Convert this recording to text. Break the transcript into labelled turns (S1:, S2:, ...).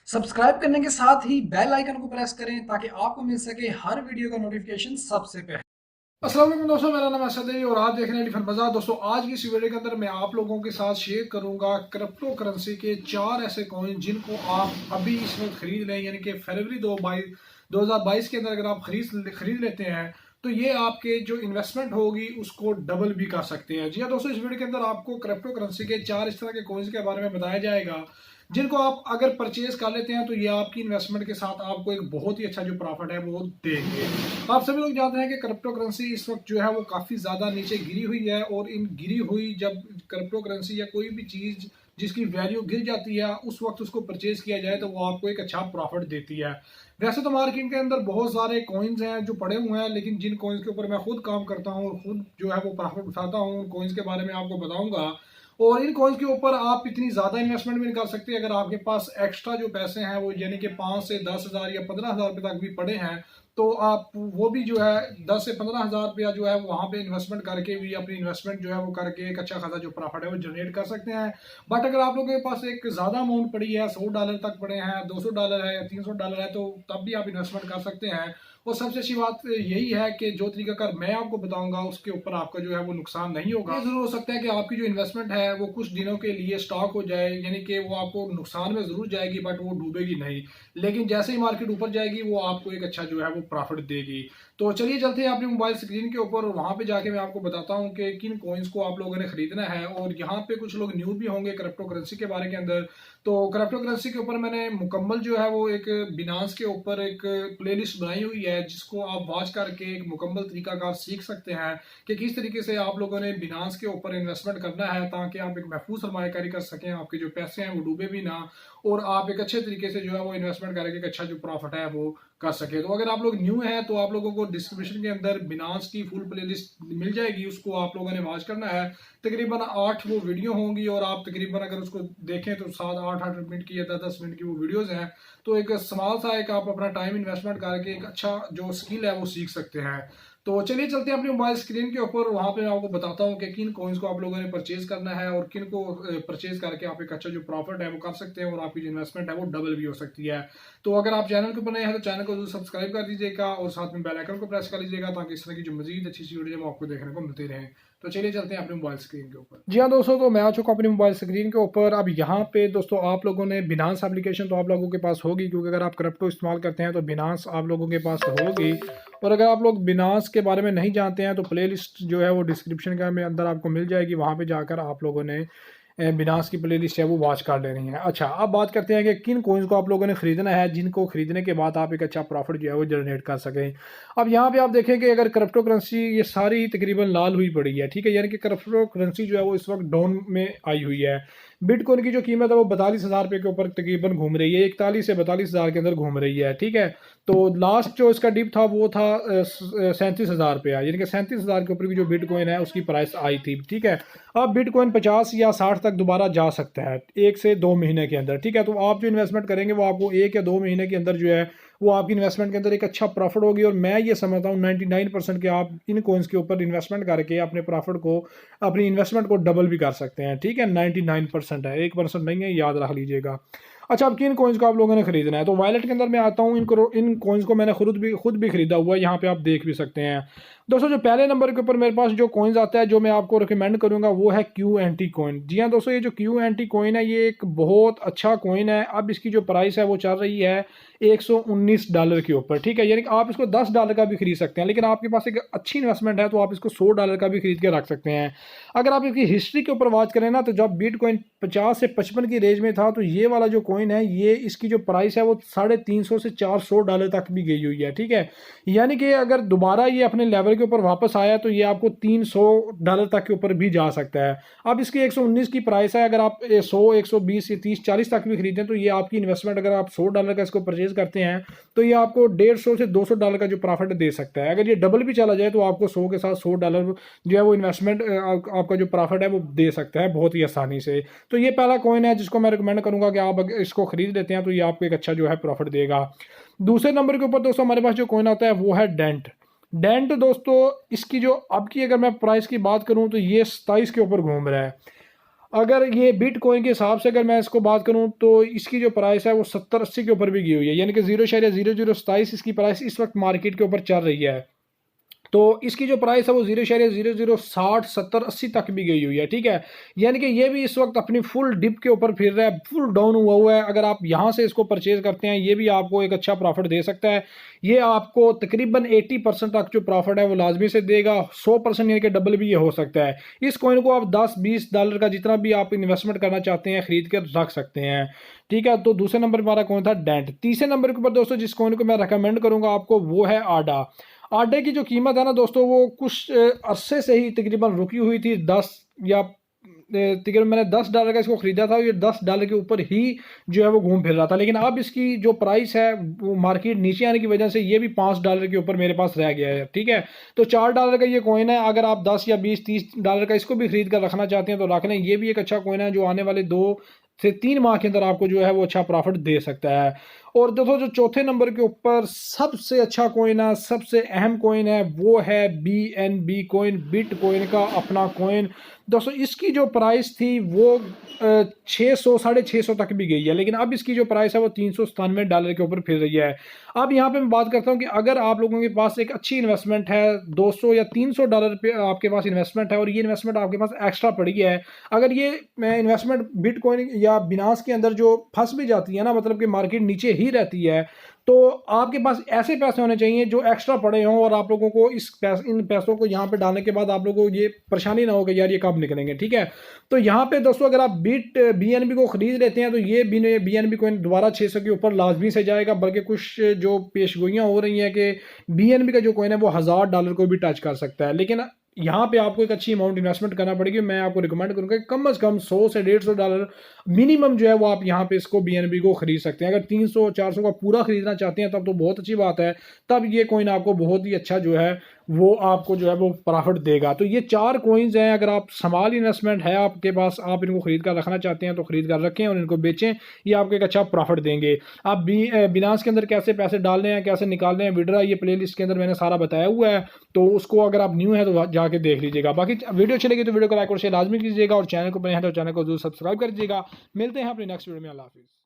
S1: Subscribe करने के साथ ही बेल आइकन को प्रेस करें ताकि आपको मिल सके हर वीडियो का नोटिफिकेशन सबसे पहले। अस्सलाम वालेकुम दोस्तों, मेरा नाम असद है और आप देख रहे हैं डिफरेंट बाजार। दोस्तों, आज की इस वीडियो के अंदर मैं आप लोगों के साथ शेयर करूंगा क्रिप्टो करेंसी के 4 ऐसे कॉइन जिनको आप अभी इस वक्त खरीद लें, यानी कि फरवरी 2022 के अंदर अगर आप खरीद लेते हैं तो ये आपके जो इन्वेस्टमेंट होगी उसको डबल भी कर सकते हैं। जी हाँ दोस्तों, इस वीडियो के अंदर आपको क्रिप्टो करेंसी के 4 इस तरह के कॉइन्स के बारे में बताया जाएगा जिनको आप अगर परचेज कर लेते हैं तो ये आपकी इन्वेस्टमेंट के साथ आपको एक बहुत ही अच्छा जो प्रॉफिट है वो देंगे। आप सभी लोग जानते हैं कि क्रिप्टो करेंसी इस वक्त जो है वो काफ़ी ज़्यादा नीचे गिरी हुई है, और इन गिरी हुई जब क्रिप्टो करेंसी या कोई भी चीज़ जिसकी वैल्यू गिर जाती है उस वक्त उसको परचेज किया जाए तो वो आपको एक अच्छा प्रॉफिट देती है। वैसे तो मार्केट के अंदर बहुत सारे कॉइन्स हैं जो पड़े हुए हैं, लेकिन जिन कॉइन्स के ऊपर मैं खुद काम करता हूँ और खुद जो है वो प्रॉफिट उठाता हूँ उन कॉइन्स के बारे में आपको बताऊंगा। और इन कॉइन्स के ऊपर आप इतनी ज़्यादा इन्वेस्टमेंट भी नहीं कर सकते। अगर आपके पास एक्स्ट्रा जो पैसे हैं वो यानी कि 5 से 10 हज़ार या 15 हज़ार रुपये तक भी पड़े हैं तो आप वो भी जो है 10 से 15 हज़ार रुपया जो है वहाँ पे इन्वेस्टमेंट करके भी अपनी इन्वेस्टमेंट जो है वो करके एक अच्छा खासा जो प्रॉफिट है वो जनरेट कर सकते हैं। बट अगर आप लोगों के पास एक ज़्यादा अमाउंट पड़ी है, $100 तक पड़े हैं, $200 है या $300 है, तो तब भी आप इन्वेस्टमेंट कर सकते हैं। और सबसे अच्छी बात यही है कि जो तरीकाकार मैं आपको बताऊंगा उसके ऊपर आपका जो है वो नुकसान नहीं होगा। ये जरूर हो सकता है कि आपकी जो इन्वेस्टमेंट है वो कुछ दिनों के लिए स्टॉक हो जाए, यानी कि वो आपको नुकसान में जरूर जाएगी बट वो डूबेगी नहीं। लेकिन जैसे ही मार्केट ऊपर जाएगी वो आपको एक अच्छा जो है वो प्रॉफिट देगी। तो चलिए चलते हैं अपनी मोबाइल स्क्रीन के ऊपर, वहां पे जाके मैं आपको बताता हूँ कि किन कॉइन्स को आप लोगों ने खरीदना है। और यहाँ पे कुछ लोग न्यू भी होंगे क्रिप्टो करेंसी के बारे के अंदर, तो क्रिप्टो करेंसी के ऊपर मैंने मुकम्मल जो है वो एक बिनांस के ऊपर एक प्लेलिस्ट बनाई हुई है जिसको आप वॉच करके एक मुकम्मल तरीकाकार सीख सकते हैं कि किस तरीके से आप लोगों ने बिनांस के ऊपर इन्वेस्टमेंट करना है ताकि आप एक महफूज सरमायाकारी कर सकें, आपके जो पैसे हैं वो डूबे भी ना, और आप एक अच्छे तरीके से जो है वो इन्वेस्टमेंट करके एक अच्छा जो प्रॉफिट है वो कर सके। तो अगर आप लोग न्यू हैं तो आप लोगों को डिस्क्रिप्शन के अंदर बिनांस की फुल प्लेलिस्ट मिल जाएगी, उसको आप लोगों ने वॉच करना है। तकरीबन 8 वो वीडियो होंगी और आप तकरीबन अगर उसको देखें तो 7-8 मिनट की या 10-10 मिनट की वो वीडियोस हैं। तो एक स्मॉल सा एक आप अपना टाइम इन्वेस्टमेंट करके एक अच्छा जो स्किल है वो सीख सकते हैं। तो चलिए चलते हैं अपनी मोबाइल स्क्रीन के ऊपर, वहां पे मैं आपको बताता हूँ कि किन कॉइन्स को आप लोगों ने परचेज करना है और किन को परचेज करके आप एक अच्छा जो प्रॉफिट है वो कर सकते हैं और आपकी जो इन्वेस्टमेंट है वो डबल भी हो सकती है। तो अगर आप चैनल के ऊपर नए हैं तो चैनल को जरूर सब्सक्राइब कर दीजिएगा और साथ में बेल आइकन को प्रेस कर लीजिएगा ताकि इस तरह की जो मजीद अच्छी अच्छी वीडियो आपको देखने को मिलती रहे। तो चलिए चलते हैं अपनी मोबाइल स्क्रीन के ऊपर। जी हाँ दोस्तों, तो मैं आ चुका अपनी मोबाइल स्क्रीन के ऊपर। अब यहाँ पे दोस्तों आप लोगों ने बिनांस एप्लीकेशन तो आप लोगों के पास होगी, क्योंकि अगर आप क्रिप्टो इस्तेमाल करते हैं तो बिनांस आप लोगों के पास होगी। और अगर आप लोग बिनांस के बारे में नहीं जानते हैं तो प्लेलिस्ट जो है वो डिस्क्रिप्शन के में अंदर आपको मिल जाएगी, वहाँ पे जाकर आप लोगों ने बिनास की प्लेलिस्ट है वो वॉच कर लेनी है। अच्छा, अब बात करते हैं कि किन कॉइन्स को आप लोगों ने खरीदना है जिनको खरीदने के बाद आप एक अच्छा प्रॉफिट जो है वो जनरेट कर सकें। अब यहाँ पे आप देखें कि अगर क्रिप्टो करेंसी ये सारी तकरीबन लाल हुई पड़ी है, ठीक है, यानी कि क्रिप्टो करेंसी जो है वो इस वक्त डाउन में आई हुई है। बिटकॉइन की जो कीमत है वो 42,000 रुपये के ऊपर तकरीबन घूम रही है, 41 से 42,000 के अंदर घूम रही है, ठीक है। तो लास्ट जो इसका डिप था वो था 37,000 रुपया, यानी कि 37,000 के ऊपर भी जो बिटकॉइन है उसकी प्राइस आई थी, ठीक है। अब बिटकॉइन 50 या 60 तक दोबारा जा सकता है 1 से 2 महीने के अंदर, ठीक है। तो आप जो इन्वेस्टमेंट करेंगे वो आपको 1 या 2 महीने के अंदर जो है वो आपकी इन्वेस्टमेंट के अंदर एक अच्छा प्रॉफिट होगी। और मैं ये समझता हूँ 99% के आप इन कॉइन्स के ऊपर इन्वेस्टमेंट करके अपने प्रॉफिट को, अपनी इन्वेस्टमेंट को डबल भी कर सकते हैं, ठीक है। 99% है, 1% नहीं है, याद रख लीजिएगा। अच्छा, अब किन कॉइन्स को आप लोगों ने खरीदना है, तो वॉलेट के अंदर मैं आता हूँ। इन कॉइन्स को मैंने खुद भी खरीदा हुआ है, यहाँ पे आप देख भी सकते हैं। दोस्तों, जो पहले नंबर के ऊपर मेरे पास जो कॉइन्स आता है जो मैं आपको रिकमेंड करूंगा वो है QNT कॉइन। जी हाँ दोस्तों, ये जो QNT कॉइन है ये एक बहुत अच्छा कॉइन है। अब इसकी जो प्राइस है वो चल रही है $119 के ऊपर, ठीक है। यानी कि आप इसको $10 का भी खरीद सकते हैं, लेकिन आपके पास एक अच्छी इन्वेस्टमेंट है तो आप इसको $100 का भी खरीद के रख सकते हैं। अगर आप इसकी हिस्ट्री के ऊपर बात करें ना, तो जब बिटकॉइन 50 से 55 की रेंज में था तो ये वाला जो कॉइन है ये इसकी जो प्राइस है वो $350 से $400 तक भी गई हुई है, ठीक है। यानी कि अगर दोबारा ये अपने लेवल के ऊपर वापस आया तो ये आपको $300 तक के ऊपर भी जा सकता है। अब इसकी 119 की प्राइस है, अगर आप 100, 120 या 30, 40 तक भी खरीदें तो ये आपकी इन्वेस्टमेंट, अगर आप $100 का इसको परचेज करते हैं तो ये आपको $150 से $200 का जो प्रॉफिट दे सकता है। अगर ये डबल भी चला जाए तो आपको 100 के साथ $100 जो है वो इन्वेस्टमेंट आपका जो प्रॉफिट है वो दे सकता है बहुत ही आसानी से। तो ये पहला कॉइन है जिसको मैं रिकमेंड करूंगा कि आप अगर इसको खरीद लेते हैं तो ये आपको एक अच्छा जो है प्रॉफिट देगा। दूसरे नंबर के ऊपर दोस्तों हमारे पास जो कॉइन आता है वो है डेंट। डेंट दोस्तों, इसकी जो अब की अगर मैं प्राइस की बात करूं तो ये 27 के ऊपर घूम रहा है। अगर ये बिटकॉइन के हिसाब से अगर मैं इसको बात करूं तो इसकी जो प्राइस है वो 70-80 के ऊपर भी गई हुई है, यानी कि 0.0027 इसकी प्राइस इस वक्त मार्केट के ऊपर चल रही है। तो इसकी जो प्राइस है वो 0.0060-70-80 तक भी गई हुई है, ठीक है। यानी कि ये भी इस वक्त अपनी फुल डिप के ऊपर फिर रहा है, फुल डाउन हुआ हुआ है। अगर आप यहाँ से इसको परचेज करते हैं ये भी आपको एक अच्छा प्रॉफिट दे सकता है। ये आपको तकरीबन 80% तक जो प्रॉफिट है वो लाजमी से देगा। 100% यानी कि डबल भी ये हो सकता है। इस कॉइन को आप $10-20 का जितना भी आप इन्वेस्टमेंट करना चाहते हैं खरीद कर रख सकते हैं, ठीक है। तो दूसरे नंबर पर हमारा कौन था? डेंट। तीसरे नंबर के ऊपर दोस्तों जिस कॉइन को मैं रिकमेंड करूंगा आपको वो है आडा। आटे की जो कीमत है ना दोस्तों वो कुछ अरसे से ही तकरीबन रुकी हुई थी। 10 या तकरीबन मैंने $10 का इसको खरीदा था, ये $10 के ऊपर ही जो है वो घूम फिर रहा था। लेकिन अब इसकी जो प्राइस है वो मार्केट नीचे आने की वजह से ये भी $5 के ऊपर मेरे पास रह गया है, ठीक है। तो $4 का ये कॉइन है। अगर आप 10 या 20-30 डॉलर का इसको भी खरीद कर रखना चाहते हैं तो रख लें। ये भी एक अच्छा कॉइन है जो आने वाले 2 से 3 माह के अंदर आपको जो है वो अच्छा प्रॉफिट दे सकता है। और दोस्तों जो चौथे नंबर के ऊपर सबसे अच्छा कॉइन है, सबसे अहम कॉइन है, वो है BNB कॉइन, बिटकॉइन का अपना कॉइन। दोस्तों इसकी जो प्राइस थी वो 600-650 तक भी गई है, लेकिन अब इसकी जो प्राइस है वो $397 के ऊपर फिर रही है। अब यहाँ पे मैं बात करता हूँ कि अगर आप लोगों के पास एक अच्छी इन्वेस्टमेंट है, $200 या $300 पे आपके पास इन्वेस्टमेंट है और ये इन्वेस्टमेंट आपके पास एक्स्ट्रा पड़ी है, अगर ये इन्वेस्टमेंट बिटकॉइन या बिनास के अंदर जो फंस भी जाती है ना, मतलब कि मार्केट नीचे ही रहती है, तो आपके पास ऐसे पैसे होने चाहिए जो एक्स्ट्रा पड़े हों और आप लोगों को इन पैसों को यहाँ पे डालने के बाद आप लोगों को ये परेशानी ना हो कि यार ये कब निकलेंगे, ठीक है। तो यहाँ पे दोस्तों अगर आप BNB को खरीद लेते हैं तो ये BNB कोइन दोबारा 600 के ऊपर लाजमी से जाएगा, बल्कि कुछ जो पेशगोइयाँ हो रही हैं कि BNB का जो कॉइन है वो $1000 को भी टच कर सकता है। लेकिन यहाँ पे आपको एक अच्छी अमाउंट इन्वेस्टमेंट करना पड़ेगी। मैं आपको रिकमेंड करूँगा कि कम से कम 100 से $150 मिनिमम जो है वो आप यहाँ पे इसको BNB को खरीद सकते हैं। अगर 300-400 का पूरा खरीदना चाहते हैं तब तो बहुत अच्छी बात है, तब ये कॉइन आपको बहुत ही अच्छा जो है वो आपको जो है वो प्रॉफिट देगा। तो ये 4 कॉइन्स हैं, अगर आप स्मॉल इन्वेस्टमेंट है आपके पास, आप इनको खरीद कर रखना चाहते हैं तो खरीद कर रखें और इनको बेचें, ये आपको एक अच्छा प्रॉफिट देंगे। आप बिनास के अंदर कैसे पैसे डालने हैं, कैसे निकालने हैं, विड्रा, ये प्लेलिस्ट के अंदर मैंने सारा बताया हुआ है, तो उसको अगर आप न्यू है तो जाके देख लीजिएगा। बाकी वीडियो अच्छी लगी तो वीडियो को लाइक और शेयर लाजमी कीजिएगा और चैनल को बने हैं तो चैनल को जरूर सब्सक्राइब कर दीजिएगा। मिलते हैं अपने नेक्स्ट वीडियो में। अल्लाह हाफिज़।